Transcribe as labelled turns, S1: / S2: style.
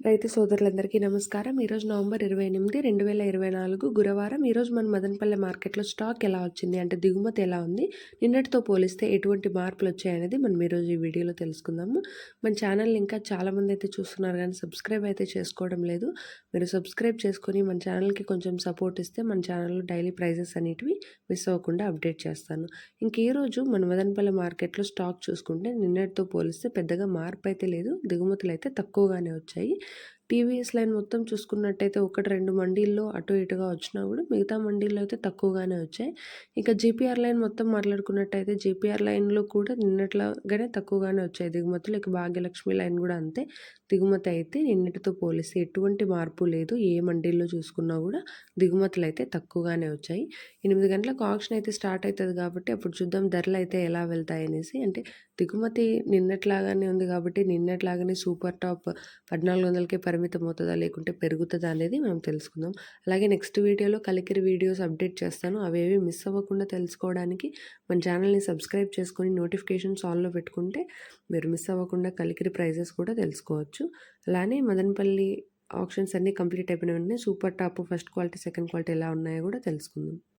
S1: రైతు సోదరులందరికీ నమస్కారం. ఈరోజు నవంబర్ 28, 2024 గురువారం. ఈరోజు మన మదనపల్లె మార్కెట్‌లో స్టాక్ ఎలా వచ్చింది, అంటే దిగుమతి ఎలా ఉంది, నిన్నటితో పోలిస్తే ఎటువంటి మార్పులొచ్చాయనేది మనం ఈరోజు ఈ వీడియోలో తెలుసుకుందాము. మన ఛానల్‌ని ఇంకా చాలామంది అయితే చూస్తున్నారు కానీ సబ్స్క్రైబ్ అయితే చేసుకోవడం లేదు. మీరు సబ్స్క్రైబ్ చేసుకొని మన ఛానల్‌కి కొంచెం సపోర్ట్ ఇస్తే మన ఛానల్‌లో డైలీ ప్రైజెస్ అనేటివి మిస్ అవ్వకుండా అప్డేట్ చేస్తాను. ఇంక ఈరోజు మన మదనపల్లె మార్కెట్‌లో స్టాక్ చూసుకుంటే నిన్నటితో పోలిస్తే పెద్దగా మార్పు అయితే లేదు. దిగుమతులు అయితే తక్కువగానే వచ్చాయి. టీవీఎస్ లైన్ మొత్తం చూసుకున్నట్టయితే 1, 2 మండీల్లో అటు ఇటుగా వచ్చినా కూడా మిగతా మండీల్లో అయితే తక్కువగానే వచ్చాయి. ఇక జీపీఆర్ లైన్ మొత్తం మాట్లాడుకున్నట్టయితే జీపీఆర్ లైన్‌లో కూడా నిన్నట్లాగానే తక్కువగానే వచ్చాయి దిగుమతులు. ఇక భాగ్యలక్ష్మి లైన్ కూడా అంతే. దిగుమతి అయితే నిన్నటితో పోలిస్తే ఎటువంటి మార్పు లేదు. ఏ మండీల్లో చూసుకున్నా కూడా దిగుమతులు అయితే తక్కువగానే వచ్చాయి. 8 గంటలకు ఆక్షన్ అయితే స్టార్ట్ అవుతది కాబట్టి అప్పుడు చూద్దాం ధరలు అయితే ఎలా వెళ్తాయనేసి. అంటే దిగుమతి నిన్నట్లాగానే ఉంది కాబట్టి నిన్నట్లాగానే సూపర్ టాప్ 1400కే పరిమితం అవుతదా, లేకుంటే పెరుగుతదా అనేది మనం తెలుసుకుందాం. అలాగే నెక్స్ట్ వీడియోలో కలికిరి వీడియోస్ అప్డేట్ చేస్తాను. అవేవి మిస్ అవ్వకుండా తెలుసుకోవడానికి మన ఛానల్‌ని సబ్స్క్రైబ్ చేసుకొని నోటిఫికేషన్స్ ఆన్‌లో పెట్టుకుంటే మీరు మిస్ అవ్వకుండా కలికిరి ప్రైజెస్ కూడా తెలుసుకోవచ్చు. అలానే మదనపల్లి ఆక్షన్స్ అన్నీ కంప్లీట్ అయిపోయిన వెంటనే super top first quality, second quality ఎలా ఉన్నాయో కూడా తెలుసుకుందాం.